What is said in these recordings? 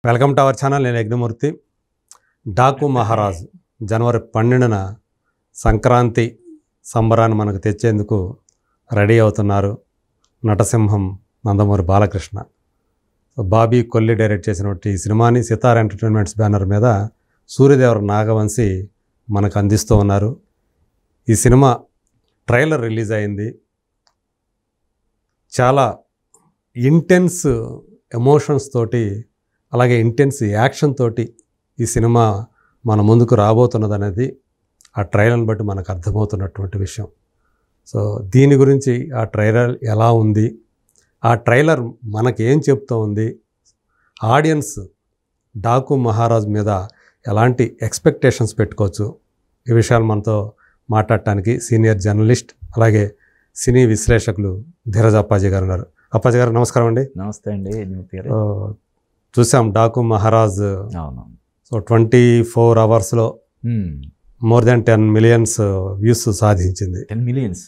Welcome to our channel. నేను యజ్ఞమూర్తి. డాకు మహారాజ్ జనవరి 12న సంక్రాంతి సంబరాన్ని మనకు తెచ్చేందుకు రెడీ అవుతున్నారు నటసింహం నందమూరి బాలకృష్ణ. బాబీ కొల్లి డైరెక్ట్ చేసినటువంటి ఈ సినిమాని సితార్ ఎంటర్టైన్మెంట్స్ బ్యానర్ మీద సూర్యదేవర నాగవంశి మనకు అందిస్తూ ఉన్నారు. ఈ సినిమా ట్రైలర్ రిలీజ్ అయింది. చాలా ఇంటెన్స్ ఎమోషన్స్ తోటి, అలాగే ఇంటెన్స్ యాక్షన్ తోటి ఈ సినిమా మన ముందుకు రాబోతున్నది అనేది ఆ ట్రైలర్ని బట్టి మనకు అర్థమవుతున్నటువంటి విషయం. సో దీని గురించి ఆ ట్రైలర్ ఎలా ఉంది, ఆ ట్రైలర్ మనకేం చెప్తూ ఉంది, ఆడియన్స్ డాకు మహారాజ్ మీద ఎలాంటి ఎక్స్పెక్టేషన్స్ పెట్టుకోవచ్చు, ఈ విషయాలు మనతో మాట్లాడటానికి సీనియర్ జర్నలిస్ట్ అలాగే సినీ విశ్లేషకులు ధీరజ్ అప్పాజీ గారు ఉన్నారు. అప్పాజీ గారు నమస్కారం అండి. నమస్తే అండి. చూసాం డాకు మహారాజ్. సో 24 అవర్స్లో మోర్ దెన్ 10 మిలియన్స్ వ్యూస్ సాధించింది. 10 మిలియన్స్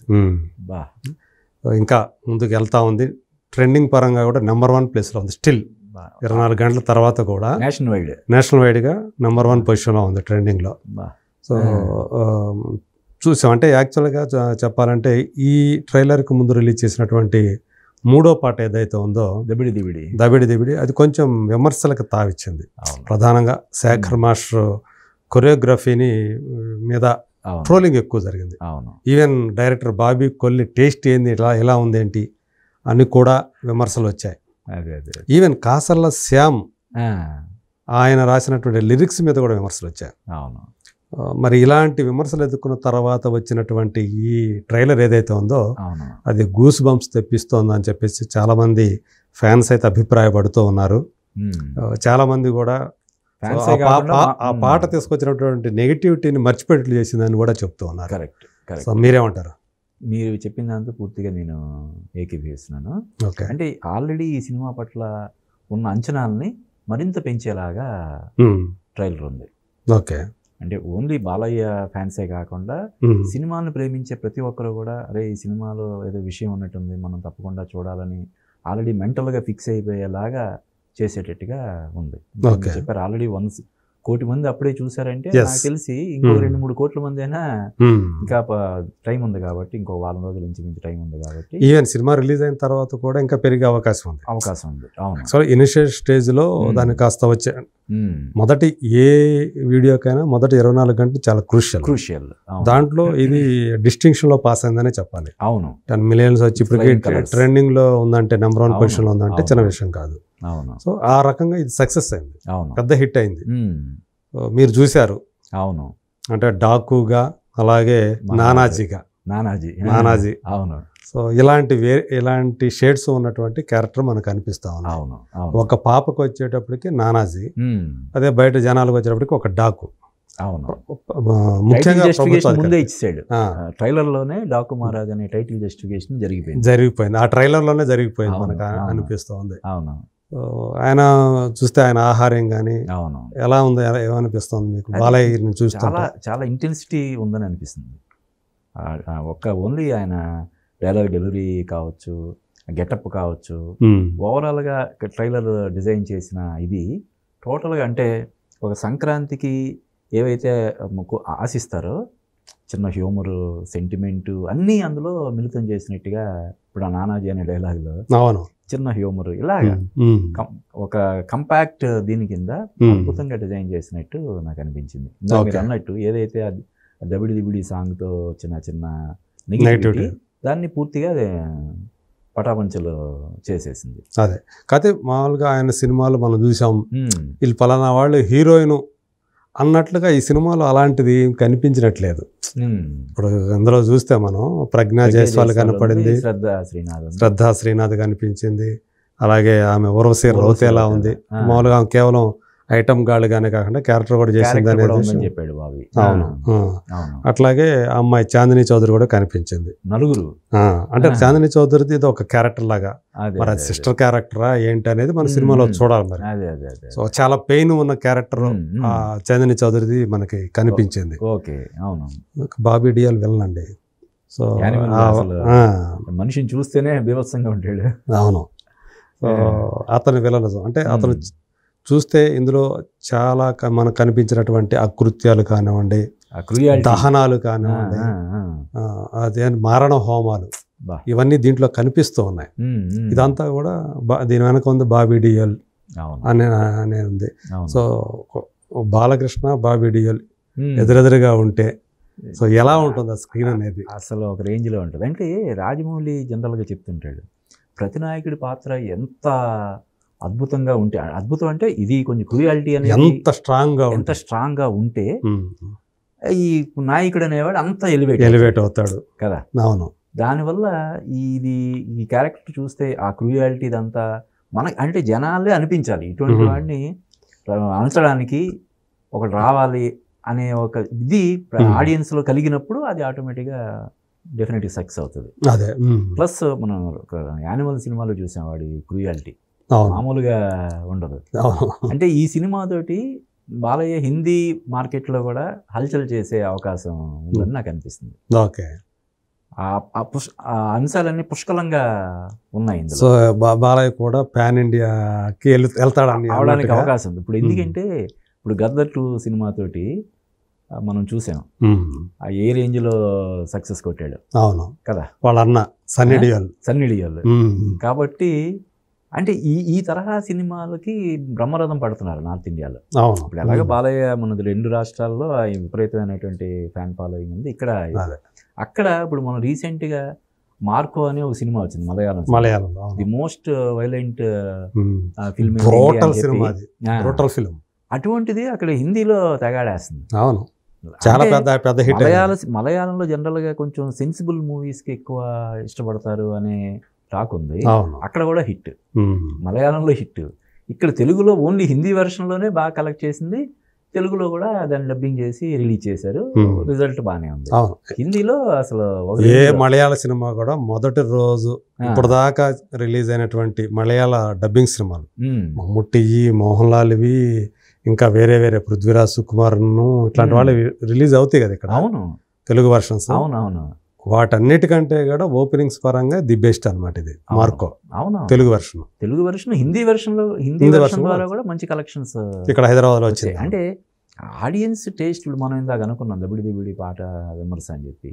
ఇంకా ముందుకు వెళ్తా ఉంది. ట్రెండింగ్ పరంగా కూడా నెంబర్ 1 ప్లేస్లో ఉంది. స్టిల్ 24 గంటల తర్వాత కూడా నేషనల్ వైడ్గా నెంబర్ 1 పొజిషన్లో ఉంది ట్రెండింగ్లో. సో చూసాం. అంటే యాక్చువల్గా చెప్పాలంటే ఈ ట్రైలర్కి ముందు రిలీజ్ చేసినటువంటి 3వ పాట ఏదైతే ఉందో దబిడి దిబిడి, అది కొంచెం విమర్శలకు తావిచ్చింది. ప్రధానంగా శేఖర్ మాస్టర్ కొరియోగ్రఫీని మీద ట్రోలింగ్ ఎక్కువ జరిగింది. Even director Bobby Kolli taste ఏంది, ఇలా ఉందేంటి అని కూడా విమర్శలు వచ్చాయి. ఈవెన్ కాసర్ల శ్యామ్ ఆయన రాసినటువంటి లిరిక్స్ మీద కూడా విమర్శలు వచ్చాయి. మరి ఇలాంటి విమర్శలు ఎదుర్కొన్న తర్వాత వచ్చినటువంటి ఈ ట్రైలర్ ఏదైతే ఉందో అది గూస్ బంప్స్ తెప్పిస్తోంది అని చెప్పేసి చాలామంది ఫ్యాన్స్ అయితే అభిప్రాయపడుతూ ఉన్నారు. చాలామంది కూడా ఆ పాట తీసుకొచ్చినటువంటి నెగిటివిటీని మర్చిపెట్టలు చేసిందని కూడా చెప్తూ ఉన్నారు. సో మీరేమంటారు? మీరు చెప్పిన దాంతో పూర్తిగా నేను ఏకీభవిస్తున్నాను. అంటే ఆల్రెడీ ఈ సినిమా పట్ల ఉన్న అంచనాలని మరింత పెంచేలాగా ట్రైలర్ ఉంది. ఓకే. అంటే ఓన్లీ బాలయ్య ఫ్యాన్సే కాకుండా సినిమాలను ప్రేమించే ప్రతి ఒక్కరు కూడా అరే ఈ సినిమాలో ఏదో విషయం ఉన్నట్టుంది, మనం తప్పకుండా చూడాలని ఆల్రెడీ మెంటల్గా ఫిక్స్ అయిపోయేలాగా చేసేటట్టుగా ఉంది. చెప్పారు ఆల్రెడీ 1 కోటి మంది అప్పుడే చూసారంటే నాకు తెలిసి ఇంకో 2-3 కోట్ల మంది అయినా ఇంకా టైం ఉంది కాబట్టి, ఇంకో వారం రోజుల నుంచి టైం ఉంది కాబట్టి ఈవెన్ సినిమా రిలీజ్ అయిన తర్వాత కూడా ఇంకా పెరిగే అవకాశం ఉంది. అవును. సో ఇనిషియల్ స్టేజ్లో దానికి కాస్త వచ్చే మొదటి ఏ వీడియోకైనా మొదటి 24 గంటలు చాలా క్రూషియల్. దాంట్లో ఇది డిస్టింక్షన్లో పాస్ అయిందనే చెప్పాలి. అవును. 10 మిలియన్స్ వచ్చి ఇప్పటికీ ట్రెండింగ్లో ఉందంటే, నెంబర్ 1 పొజిషన్లో ఉందంటే చిన్న విషయం కాదు. సో ఆ రకంగా ఇది సక్సెస్ అయింది, పెద్ద హిట్ అయింది. మీరు చూశారు. అవును. అంటే డాకుగా అలాగే నానాజీ. అవును. సో ఇలాంటి షేడ్స్ ఉన్నటువంటి క్యారెక్టర్ మనకు అనిపిస్తా ఉంది. ఒక పాపకు వచ్చేటప్పటికి నానాజీ, అదే బయట జనాలకు వచ్చేటప్పటికి ఒక డాకు. అవును. ముఖ్యంగా ముందే ఇచ్చాడు ట్రైలర్ లోనే డాకు మహారాజ్ అనే టైటిల్ జస్టిఫికేషన్ జరిగిపోయింది. ఆ ట్రైలర్ లోనే జరిగిపోయింది మనకు అనిపిస్తోంది. అవును. ఆయన చూస్తే ఆయన ఆహార్యం కానీ ఎలా ఉంది, ఏమనిపిస్తుంది మీకు? బాలయ్యని చూస్తే చాలా ఇంటెన్సిటీ ఉందని అనిపిస్తుంది. ఓన్లీ ఆయన డైలాగ్ డెలివరీ కావచ్చు, గెటప్ కావచ్చు, ఓవరాల్గా ట్రైలర్ డిజైన్ చేసిన ఇది టోటల్గా అంటే ఒక సంక్రాంతికి ఏవైతే ఆశిస్తారో చిన్న హ్యూమరు, సెంటిమెంటు అన్నీ అందులో మిళితం చేసినట్టుగా ఇప్పుడు ఆ నానాజీ అనే డైలాగ్లో చిన్న హ్యూమరు ఇలాగా ఒక కంపాక్ట్ దీని కింద అద్భుతంగా డిజైన్ చేసినట్టు నాకు అనిపించింది. మీరు అన్నట్టు ఏదైతే దబిడి సాంగ్తో చిన్న నెగిటివిటీ దాన్ని పూర్తిగా పటాపంచలు చేసేసింది. అదే కాకపోతే మామూలుగా ఆయన సినిమాలు మనం చూసాం, వీళ్ళు పలానా వాళ్ళు హీరోయిన్ అన్నట్లుగా ఈ సినిమాలో అలాంటిది కనిపించినట్లేదు. ఇప్పుడు అందులో చూస్తే మనం ప్రజ్ఞా జైస్వాల్ కనపడింది, శ్రద్ధా శ్రీనాథ్ కనిపించింది, అలాగే ఆమె ఉర్వశి రౌతేలా ఉంది. మామూలుగా కేవలం ఐటమ్ గాళ్ళుగానే కాకుండా క్యారెక్టర్ కూడా చేసింది అనేది చెప్పాడు బాబీ. అవును. అట్లాగే అమ్మాయి చాందిని చౌదరి కూడా కనిపించింది. నలుగురు అంటే చాందిని చౌదరిది ఇది ఒక క్యారెక్టర్ లాగా, మరి అది సిస్టర్ క్యారెక్టరా ఏంటి అనేది మన సినిమాలో చూడాలి. మరి సో చాలా పెయిన్ ఉన్న క్యారెక్టర్ చాందిని చౌదరిది మనకి కనిపించింది. బాబీ డియాల్ వెళ్ళండి. సో మనిషిని చూస్తేనే బీభత్సంగా ఉంటాడు. అవును. అతని విలనిజం అంటే అతను చూస్తే ఇందులో చాలా మనకు కనిపించినటువంటి అకృత్యాలు కానివ్వండి, దహనాలు కానివ్వండి, అదే మారణ హోమాలు, ఇవన్నీ దీంట్లో కనిపిస్తూ ఉన్నాయి. ఇదంతా కూడా దీని వెనక ఉంది బాబీ డియోల్ అనే ఉంది. సో బాలకృష్ణ, బాబీ డియోల్ ఎదురెదురుగా ఉంటే సో ఎలా ఉంటుంది ఆ స్క్రీన్ అనేది? అసలు ఒక రేంజ్లో ఉంటుంది. అంటే రాజమౌళి జనరల్గా చెప్తుంటాడు, ప్రతి నాయకుడి పాత్ర ఎంత అద్భుతంగా ఉంటే, అద్భుతం అంటే ఇది కొంచెం క్రూయాలిటీ అనేది ఎంత స్ట్రాంగ్గా ఉంటే ఈ నాయకుడు అనేవాడు అంత ఎలివేట్ అవుతాడు కదా. అవును. దానివల్ల ఈ క్యారెక్టర్ చూస్తే ఆ క్రూయాలిటీ ఇదంతా మనకి అంటే జనాలే అనిపించాలి, ఇటువంటి వాడిని అనచడానికి ఒకటి రావాలి అనే ఒక ఇది ఆడియన్స్లో కలిగినప్పుడు అది ఆటోమేటిక్గా డెఫినెట్గా సక్సెస్ అవుతుంది. అదే ప్లస్ మనం ఒక యానిమల్ సినిమాలో చూసాం వాడి క్రూయాలిటీ మామూలుగా ఉండదు. అంటే ఈ సినిమాతోటి బాలయ్య హిందీ మార్కెట్లో కూడా హల్చల్ చేసే అవకాశం ఉందని నాకు అనిపిస్తుంది. ఓకే, ఆ అంశాలన్నీ పుష్కలంగా ఉన్నాయి. సో బాలయ్య కూడా పాన్ ఇండియాకి వెళ్తాడని అవడానికి అవకాశం ఉంది. ఇప్పుడు ఎందుకంటే ఇప్పుడు గద్దర్ 2 సినిమాతోటి మనం చూసాం ఏ రేంజ్లో సక్సెస్ కొట్టాడు. అవును కదా, వాళ్ళ అన్న సన్నీ డియోల్. కాబట్టి అంటే ఈ తరహా సినిమాలకి బ్రహ్మరథం పడుతున్నారు నార్త్ ఇండియాలో. ఇప్పుడు ఎలాగ బాలయ్య మనది 2 రాష్ట్రాల్లో విపరీతమైనటువంటి ఫ్యాన్ ఫాలోయింగ్ ఉంది. ఇక్కడ అక్కడ ఇప్పుడు మనం రీసెంట్గా మార్కో అనే ఒక సినిమా వచ్చింది Malayalam, the most violent film. అటువంటిది అక్కడ హిందీలో తెగాడేస్తుంది. అవును, చాలా పెద్ద హిట్. మలయాళంలో జనరల్గా కొంచెం సెన్సిబుల్ మూవీస్కి ఎక్కువ ఇష్టపడతారు అనే టాక్ ఉంది. అక్కడ కూడా హిట్, మలయాళంలో హిట్. ఇక్కడ తెలుగులో ఓన్లీ హిందీ వెర్షన్లోనే బాగా కలెక్ట్ చేసింది, తెలుగులో కూడా దాన్ని డబ్బింగ్ చేసి రిలీజ్ చేశారు. రిజల్ట్ బాగానే ఉంది. హిందీలో అసలు ఏ మలయాళ సినిమా కూడా మొదటి రోజు ఇప్పటిదాకా రిలీజ్ అయినటువంటి మలయాళ డబ్బింగ్ సినిమాలు మమ్ముట్టివి, మోహన్ లాల్వి, ఇంకా వేరే పృథ్వీరాజ్ సుకుమార్ ఇట్లాంటి వాళ్ళు రిలీజ్ అవుతాయి కదా ఇక్కడ. అవును, తెలుగు వర్షన్స్. అవునవును, వాటన్నిటికంటే కూడా ఓపెనింగ్స్ పరంగా ది బెస్ట్ అనమాట ఇది మార్కో. అవును, తెలుగు వెర్షన్ హిందీ వెర్షన్ ద్వారా కూడా మంచి కలెక్షన్స్ ఇక్కడ హైదరాబాద్లో వచ్చింది. అంటే ఆడియన్స్ టేస్ట్ మనం ఇందాక అనుకున్నాం దబిడి పాట విమర్శ అని చెప్పి.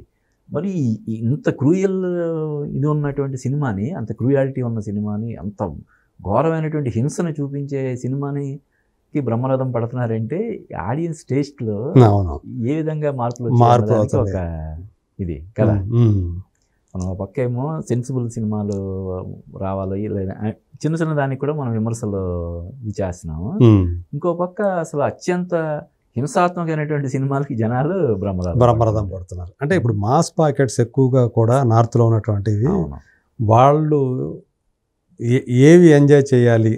మరి ఇంత క్రూయల్ ఇది ఉన్నటువంటి సినిమాని, అంత క్రూయాలిటీ ఉన్న సినిమాని, అంత ఘోరమైనటువంటి హింసను చూపించే సినిమాని బ్రహ్మరథం పడుతున్నారంటే ఆడియన్స్ టేస్ట్లో ఏ విధంగా మార్పు ఒక ఇది కదా. మనం పక్క ఏమో సెన్సిబుల్ సినిమాలు రావాలి, లేదా చిన్న దానికి కూడా మనం విమర్శలు ఇది చేస్తున్నాము. ఇంకో పక్క అసలు అత్యంత హింసాత్మకమైనటువంటి సినిమాలకి జనాలు బ్రహ్మరథం పడుతున్నారు. అంటే ఇప్పుడు మాస్ పాకెట్స్ ఎక్కువగా కూడా నార్త్లో ఉన్నటువంటివి, వాళ్ళు ఏవి ఎంజాయ్ చేయాలి,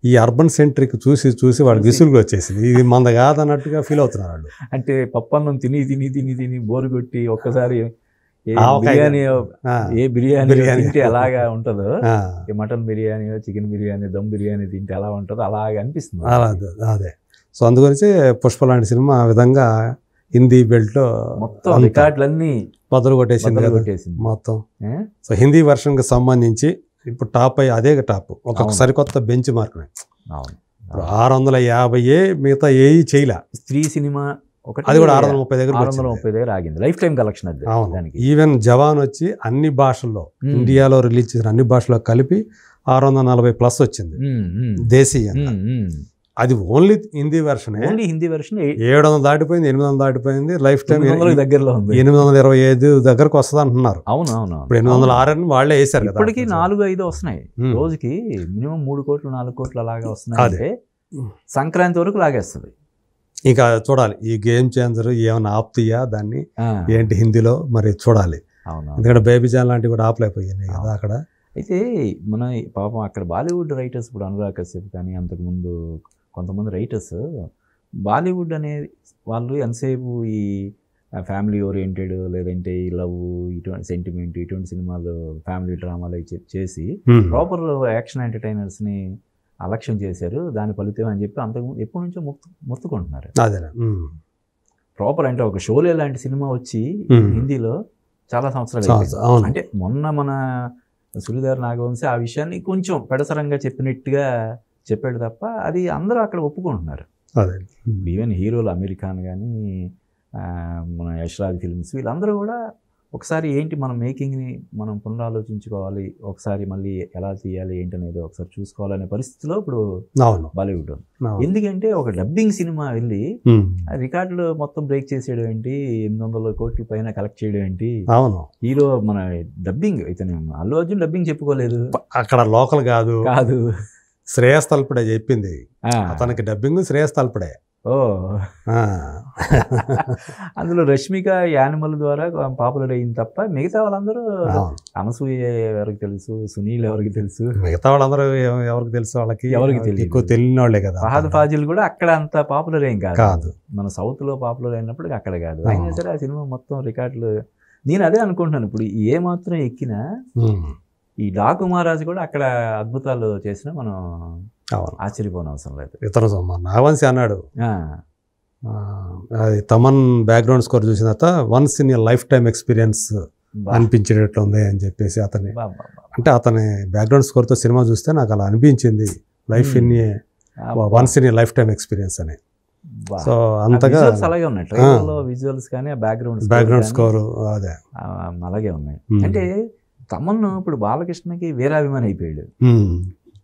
ఈ అర్బన్ సెంట్రిక్ చూసి వాళ్ళు విసులుగా వచ్చేసింది, ఇది మంద కాదన్నట్టుగా ఫీల్ అవుతున్నారు వాళ్ళు. అంటే పప్పన్నం తిని బోరు కొట్టి ఒక్కసారి బిర్యానీ తింటే ఎలాగా ఉంటుందో, మటన్ బిర్యానీ, చికెన్ బిర్యానీ, దమ్ బిర్యానీ తింటే ఎలా ఉంటుందో అలాగే అనిపిస్తుంది. అదే. సో అందుగురించి పుష్ప లాంటి సినిమా ఆ విధంగా హిందీ బెల్ట్లో మొత్తం రికార్డులన్నీ బదులు కొట్టేసింది మొత్తం. సో హిందీ వర్షన్కి సంబంధించి ఇప్పుడు టాప్ అదే టాప్, ఒక సరికొత్త బెంచ్ మార్క్. ఇప్పుడు 650 మిగతా ఏ చేయలే. స్త్రీ సినిమా అది కూడా 630 దగ్గర ఆగింది. లైఫ్ టైం కలెక్షన్ అది. ఈవెన్ జవాన్ వచ్చి అన్ని భాషల్లో, ఇండియాలో రిలీజ్ చేసిన అన్ని భాషల్లో కలిపి 640+ వచ్చింది దేశీయంగా. అది ఓన్లీ హిందీ వెర్షన్. 700 దాటిపోయింది, 800 దాటిపోయింది. లైఫ్ టైం దగ్గరలో ఉంది, 825 దగ్గరకు వస్తుంది అంటున్నారు. అవును, ఇప్పుడు 806 వాళ్ళే వేసారు కదా. ఇప్పటికి 4-5 వస్తున్నాయి రోజుకి, మినిమం 3 కోట్లు 4 కోట్లు అలాగా వస్తున్నాయి. సంక్రాంతి వరకు లాగేస్తుంది. ఇంకా చూడాలి ఈ గేమ్ చేంజర్ ఏమైనా ఆపుతాయా దాన్ని, ఏంటి హిందీలో మరి చూడాలి. ఎందుకంటే బేబీ జాన్ లాంటివి కూడా ఆపలేకపోయాయి కదా అక్కడ. అయితే మన పాపం అక్కడ బాలీవుడ్ రైటర్స్, ఇప్పుడు అనురాగ్ కశ్యప్ కానీ అంతకుముందు కొంతమంది రైటర్స్, బాలీవుడ్ అనే వాళ్ళు ఎంతసేపు ఈ ఫ్యామిలీ ఓరియంటెడ్, లేదంటే ఈ లవ్, ఇటువంటి సెంటిమెంట్, ఇటువంటి సినిమాలు, ఫ్యామిలీ డ్రామాలు చేసి ప్రాపర్ యాక్షన్ ఎంటర్టైనర్స్ని అలక్ష్యం చేశారు. దాని ఫలితం అని చెప్పి అంతకుముందు ఎప్పటి నుంచో మొత్తుకుంటున్నారు. ప్రాపర్ అంటే ఒక షోలే లాంటి సినిమా వచ్చి హిందీలో చాలా సంవత్సరాలు. అంటే మొన్న మన సురిదార్ నాగవంశి ఆ విషయాన్ని కొంచెం పెడసరంగా చెప్పినట్టుగా చెప్పాడు తప్ప అది అందరూ అక్కడ ఒప్పుకుంటున్నారు. అదే ఈవెన్ హీరోలు అమీర్ ఖాన్ కానీ మన యష్ రాజ్ ఫిల్మ్స్ వీళ్ళందరూ కూడా ఒకసారి ఏంటి మన మేకింగ్ని మనం పునరాలోచించుకోవాలి, ఒకసారి మళ్ళీ ఎలా తీయాలి ఏంటనేది ఒకసారి చూసుకోవాలనే పరిస్థితిలో ఇప్పుడు బాలీవుడ్ ఉంది. ఎందుకంటే ఒక డబ్బింగ్ సినిమా వెళ్ళి రికార్డులు మొత్తం బ్రేక్ చేసేయడం ఏంటి, 800 కోట్ల పైన కలెక్ట్ చేయడం ఏంటి. అవును, హీరో మన డబ్బింగ్ అయితే అల్లు అర్జున్ డబ్బింగ్ చెప్పుకోలేదు, అక్కడ లోకల్ కాదు కాదు శ్రేయస్ తల్పడే చెప్పింది, అతనికి డబ్బింగ్ శ్రేయస్ తల్పడే. ఓ అందులో రష్మిక యానిమల్ ద్వారా పాపులర్ అయింది తప్ప మిగతా వాళ్ళందరూ అనసూయ ఎవరికి తెలుసు, సునీల్ ఎవరికి తెలుసు, మిగతా వాళ్ళందరూ ఎవరికి తెలుసు, వాళ్ళకి ఎవరికి తెలియదు, ఎక్కువ తెలియని వాళ్ళే కదా. ఫహద్ ఫాజిల్ కూడా అక్కడ అంత పాపులర్ ఏం కాదు, మన సౌత్ లో పాపులర్ అయినప్పుడు అక్కడ కాదు. అయినా సరే ఆ సినిమా మొత్తం రికార్డులు. నేను అదే అనుకుంటున్నాను, ఇప్పుడు ఏ మాత్రం ఎక్కినా ఈ డాకు మహారాజు కూడా అక్కడ అద్భుతాలు చేసినా మనం ఆశ్చర్యపోని అవసరం లేదు. ఇతను నాగవంశి అన్నాడు, అది తమన్ బ్యాక్గ్రౌండ్ స్కోర్ చూసిన తర్వాత once in a lifetime experience అనిపించేటట్లు ఉంది అని చెప్పేసి అతని, అంటే అతని బ్యాక్గ్రౌండ్ స్కోర్తో సినిమా చూస్తే నాకు అలా అనిపించింది, life in a once in a life time experience అని. సో అంతగా అలాగే ఉన్నాయి ట్రైలర్లో విజువల్స్ కానీ బ్యాక్గ్రౌండ్ స్కోర్ అదే అలాగే ఉన్నాయి. అంటే తమన్ ఇప్పుడు బాలకృష్ణకి వీరాభిమాని అయిపోయాడు,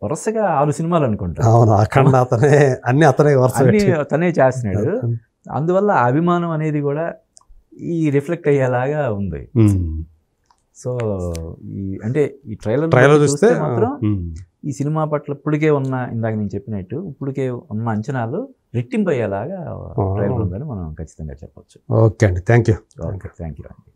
వరుసగా 6 సినిమాలు అనుకుంటా. అవును, అఖండ అతనే, అన్ని తనే చేస్తున్నాడు. అందువల్ల అభిమానం అనేది కూడా ఈ రిఫ్లెక్ట్ అయ్యేలాగా ఉంది. సో ఈ అంటే ఈ ట్రైలర్ చూస్తే మాత్రం ఈ సినిమా పట్ల ఇప్పటికే ఉన్న, ఇందాక నేను చెప్పినట్టు ఇప్పటికే ఉన్న అంచనాలు రెట్టింపు అయ్యేలాగా ట్రైలర్ ఉందని మనం ఖచ్చితంగా చెప్పొచ్చు. ఓకే అండి, థ్యాంక్ యూ. థ్యాంక్ యూ అండి.